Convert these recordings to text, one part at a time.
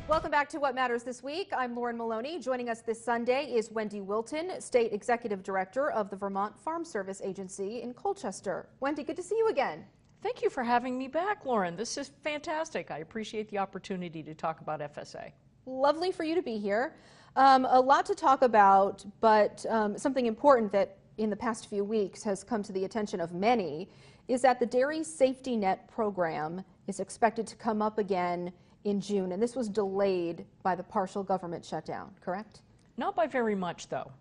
Welcome back to What Matters This Week. I'm Lauren Maloney. Joining us this Sunday is Wendy Wilton, State Executive Director of the Vermont Farm Service Agency in Colchester. Wendy, good to see you again. Thank you for having me back, Lauren. This is fantastic. I appreciate the opportunity to talk about FSA. Lovely for you to be here. A lot to talk about, but something important that in the past few weeks has come to the attention of many is that the Dairy Safety Net program is expected to come up again in June, and this was delayed by the partial government shutdown, correct? Not by very much, though,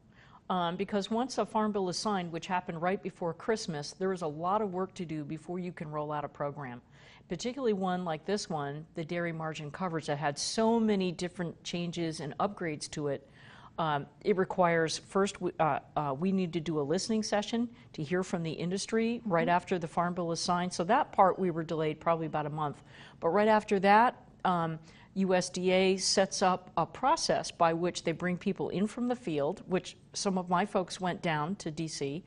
because once a farm bill is signed, which happened right before Christmas, there is a lot of work to do before you can roll out a program. Particularly one like this one, the dairy margin coverage, that had so many different changes and upgrades to it. It requires, first, we need to do a listening session to hear from the industry right after the farm bill is signed. So that part we were delayed probably about a month. But right after that, USDA sets up a process by which they bring people in from the field, which some of my folks went down to DC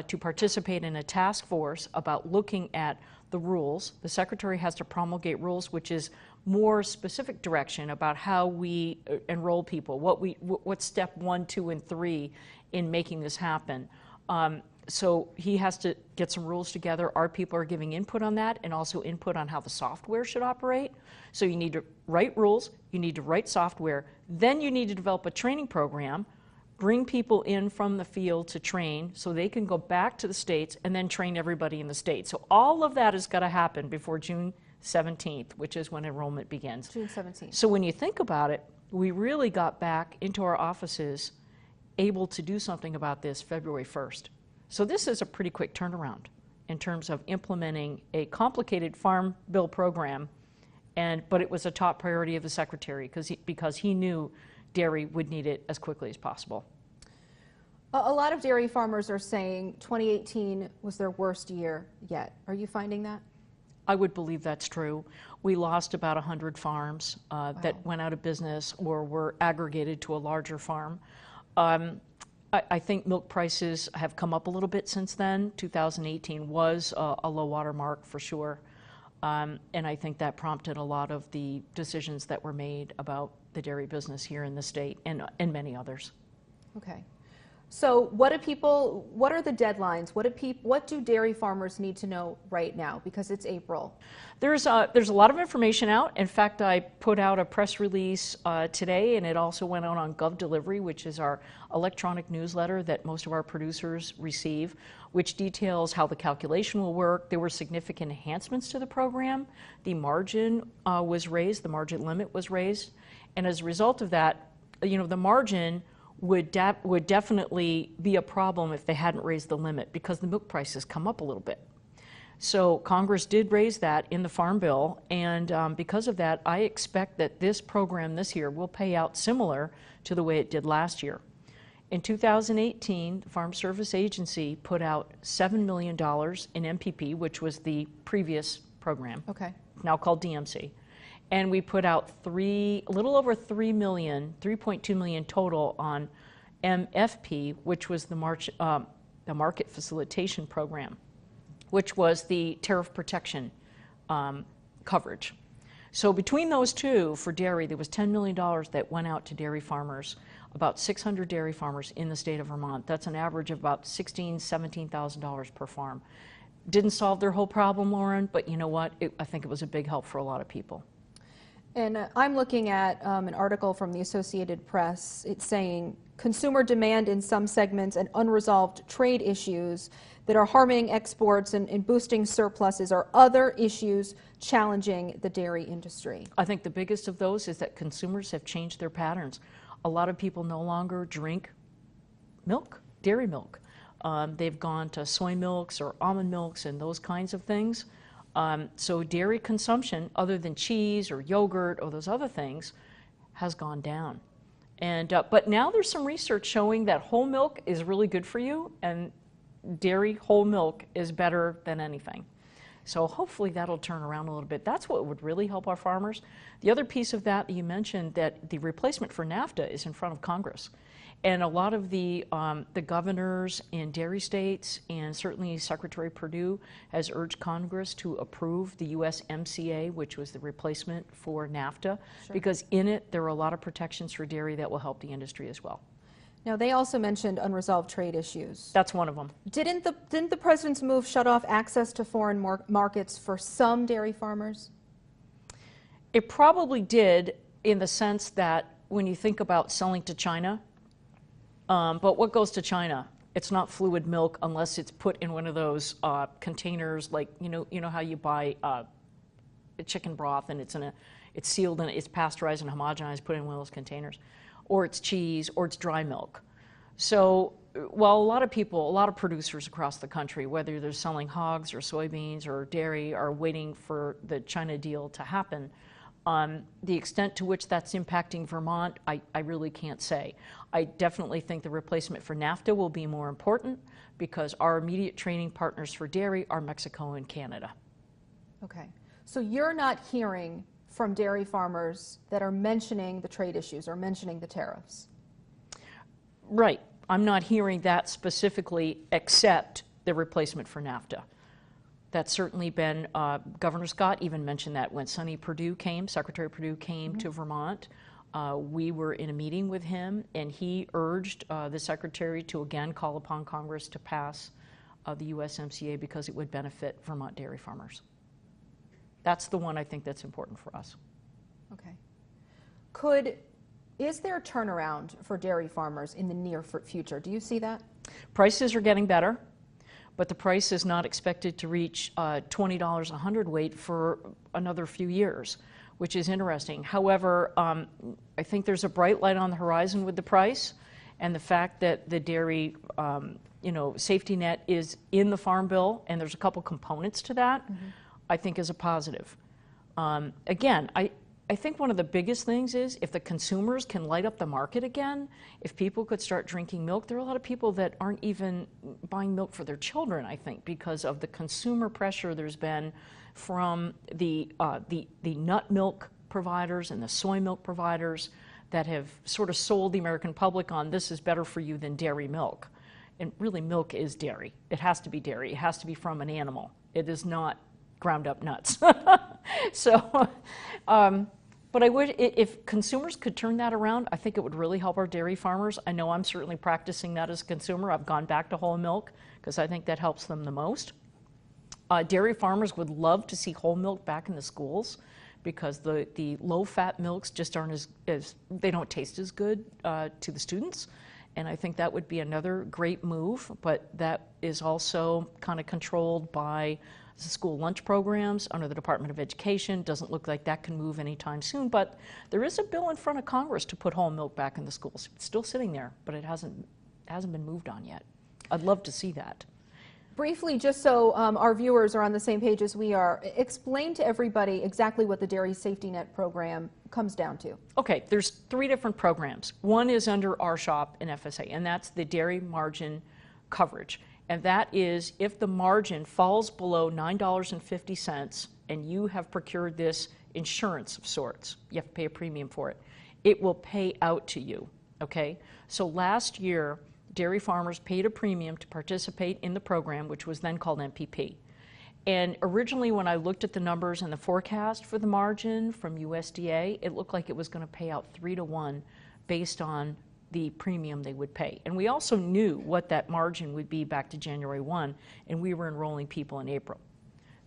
to participate in a task force about looking at the rules. The Secretary has to promulgate rules, which is more specific direction about how we enroll people, what's step 1, 2, and 3 in making this happen. So he has to get some rules together. Our people are giving input on that and also input on how the software should operate. So you need to write rules, you need to write software, then you need to develop a training program, bring people in from the field to train so they can go back to the states and then train everybody in the state. So all of that has got to happen before June 17th, which is when enrollment begins. June 17th. So when you think about it, we really got back into our offices able to do something about this February 1st. So this is a pretty quick turnaround in terms of implementing a complicated farm bill program, but it was a top priority of the Secretary because he knew dairy would need it as quickly as possible. A lot of dairy farmers are saying 2018 was their worst year yet. Are you finding that? I would believe that's true. We lost about 100 farms that went out of business or were aggregated to a larger farm. I think milk prices have come up a little bit since then. 2018 was a low water mark for sure. And I think that prompted a lot of the decisions that were made about the dairy business here in the state and many others. Okay. So what are the deadlines? What do dairy farmers need to know right now? Because it's April. There's a lot of information out. In fact, I put out a press release today, and it also went out on Gov Delivery, which is our electronic newsletter that most of our producers receive, which details how the calculation will work. There were significant enhancements to the program. The margin was raised, the margin limit was raised, and as a result of that, the margin would definitely be a problem if they hadn't raised the limit because the milk prices come up a little bit. So Congress did raise that in the Farm Bill, and because of that, I expect that this program this year will pay out similar to the way it did last year. In 2018, the Farm Service Agency put out $7 million in MPP, which was the previous program, now called DMC. And we put out a little over $3 million, $3.2 million total on MFP, which was the Market Facilitation Program, which was the tariff protection coverage. So between those two, for dairy, there was $10 million that went out to dairy farmers, about 600 dairy farmers in the state of Vermont. That's an average of about $16,000, $17,000 per farm. Didn't solve their whole problem, Lauren, but you know what? I think it was a big help for a lot of people. And I'm looking at an article from the Associated Press. It's saying consumer demand in some segments and unresolved trade issues that are harming exports and boosting surpluses are other issues challenging the dairy industry. I think the biggest of those is that consumers have changed their patterns. A lot of people no longer drink milk, dairy milk. They've gone to soy milks or almond milks and those kinds of things. So dairy consumption, other than cheese or yogurt or those other things, has gone down. And but now there's some research showing that whole milk is really good for you, and dairy whole milk is better than anything. So hopefully that'll turn around a little bit. That's what would really help our farmers. The other piece of that you mentioned, that the replacement for NAFTA is in front of Congress. And a lot of the governors in dairy states, and certainly Secretary Perdue has urged Congress to approve the USMCA, which was the replacement for NAFTA, because in it there are a lot of protections for dairy that will help the industry as well. Now, they also mentioned unresolved trade issues. That's one of them. Didn't the president's move shut off access to foreign markets for some dairy farmers? It probably did, in the sense that when you think about selling to China, but what goes to China? It's not fluid milk unless it's put in one of those containers, like you know how you buy chicken broth and it's sealed and it's pasteurized and homogenized, put in one of those containers, or it's cheese, or it's dry milk. So while a lot of producers across the country, whether they're selling hogs or soybeans or dairy, are waiting for the China deal to happen, the extent to which that's impacting Vermont, I really can't say. I definitely think the replacement for NAFTA will be more important, because our immediate trading partners for dairy are Mexico and Canada. Okay. So you're not hearing from dairy farmers that are mentioning the trade issues or mentioning the tariffs? Right. I'm not hearing that specifically, except the replacement for NAFTA. That's certainly been, Governor Scott even mentioned that when Secretary Perdue came to Vermont. We were in a meeting with him, and he urged the Secretary to again call upon Congress to pass the USMCA, because it would benefit Vermont dairy farmers. That's the one I think that's important for us. Okay. Is there a turnaround for dairy farmers in the near future? Do you see that? Prices are getting better, but the price is not expected to reach $20 a hundredweight for another few years, which is interesting. However, I think there's a bright light on the horizon with the price, and the fact that the dairy safety net is in the Farm Bill, and there's a couple components to that, I think is a positive. Again, I think one of the biggest things is if the consumers can light up the market again, if people could start drinking milk. There are a lot of people that aren't even buying milk for their children, I think, because of the consumer pressure there's been from the nut milk providers and the soy milk providers that have sort of sold the American public on this is better for you than dairy milk. And really, milk is dairy. It has to be dairy. It has to be from an animal. It is not ground up nuts. So, but I would, if consumers could turn that around, I think it would really help our dairy farmers. I know I'm certainly practicing that as a consumer. I've gone back to whole milk because I think that helps them the most. Dairy farmers would love to see whole milk back in the schools, because the low-fat milks just aren't they don't taste as good to the students. And I think that would be another great move, but that is also kind of controlled by the school lunch programs under the Department of Education. Doesn't look like that can move anytime soon, but there is a bill in front of Congress to put whole milk back in the schools. It's still sitting there, but it hasn't been moved on yet. I'd love to see that. Briefly, just so our viewers are on the same page as we are, explain to everybody exactly what the Dairy Safety Net program comes down to. Okay, there's 3 different programs. One is under our shop in FSA, and that's the dairy margin coverage. And that is if the margin falls below $9.50 and you have procured this insurance of sorts, you have to pay a premium for it, it will pay out to you, okay? So last year, dairy farmers paid a premium to participate in the program, which was then called MPP. And originally, when I looked at the numbers and the forecast for the margin from USDA, it looked like it was going to pay out 3-to-1 based on the premium they would pay. And we also knew what that margin would be back to January 1, and we were enrolling people in April.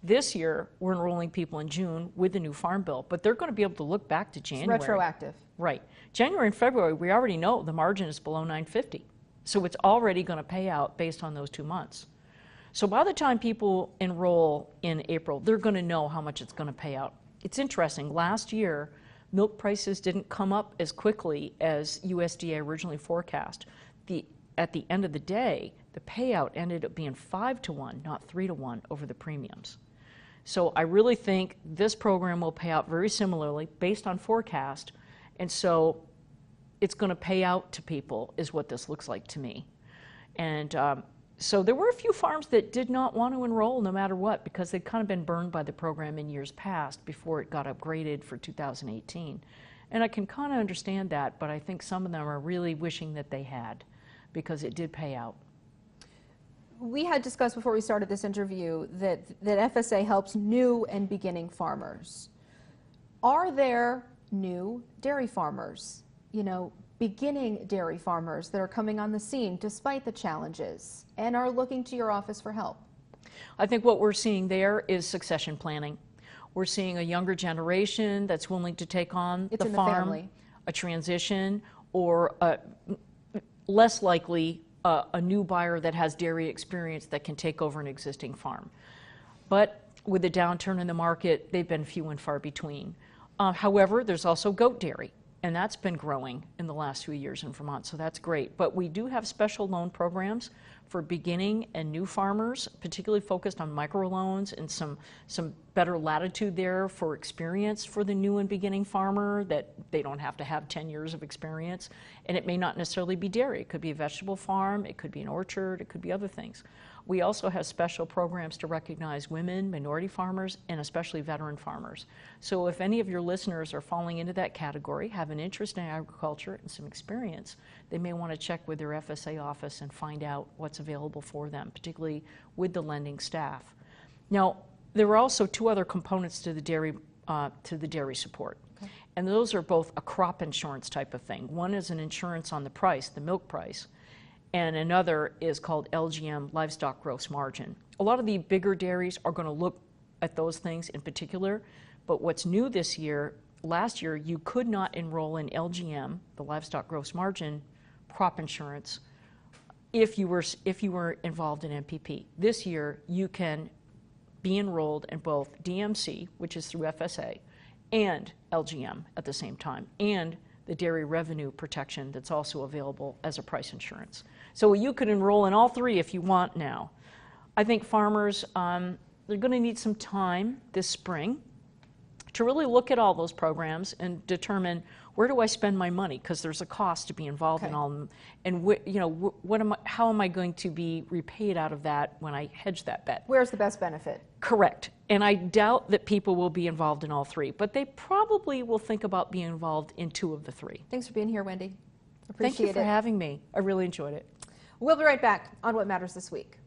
This year, we're enrolling people in June with the new Farm Bill, but they're going to be able to look back to January. It's retroactive. Right. January and February, we already know the margin is below $9.50. So it's already going to pay out based on those 2 months. So by the time people enroll in April, they're going to know how much it's going to pay out. It's interesting. Last year, milk prices didn't come up as quickly as USDA originally forecast. At the end of the day, the payout ended up being 5-to-1, not 3-to-1 over the premiums. So I really think this program will pay out very similarly based on forecast. And so it's going to pay out to people is what this looks like to me. And So there were a few farms that did not want to enroll no matter what, because they'd kind of been burned by the program in years past before it got upgraded for 2018. And I can kind of understand that, but I think some of them are really wishing that they had, because it did pay out. We had discussed before we started this interview that FSA helps new and beginning farmers. Are there new dairy farmers, beginning dairy farmers that are coming on the scene despite the challenges and are looking to your office for help? I think what we're seeing there is succession planning. We're seeing a younger generation that's willing to take on the farm, a transition, or less likely a new buyer that has dairy experience that can take over an existing farm. But with the downturn in the market, they've been few and far between. However, there's also goat dairy, and that's been growing in the last few years in Vermont, so that's great. But we do have special loan programs for beginning and new farmers, particularly focused on microloans and some better latitude there for experience for the new and beginning farmer, that they don't have to have 10 years of experience. And it may not necessarily be dairy. It could be a vegetable farm, it could be an orchard, it could be other things. We also have special programs to recognize women, minority farmers, and especially veteran farmers. So if any of your listeners are falling into that category, have an interest in agriculture and some experience, they may want to check with their FSA office and find out what's available for them, particularly with the lending staff. Now, there are also two other components to the dairy support. Okay. And those are both a crop insurance type of thing. One is an insurance on the price, the milk price, and another is called LGM, livestock gross margin. A lot of the bigger dairies are going to look at those things in particular, but what's new this year, last year you could not enroll in LGM, the livestock gross margin, crop insurance, if you were involved in MPP. This year you can be enrolled in both DMC, which is through FSA, and LGM at the same time, and the dairy revenue protection that's also available as a price insurance. So you could enroll in all three if you want now. I think farmers, they're going to need some time this spring to really look at all those programs and determine, where do I spend my money? Because there's a cost to be involved in all of them. And how am I going to be repaid out of that when I hedge that bet? Where's the best benefit? Correct. And I doubt that people will be involved in all three, but they probably will think about being involved in two of the three. Thanks for being here, Wendy. Appreciate it. Thank you for having me. I really enjoyed it. We'll be right back on What Matters This Week.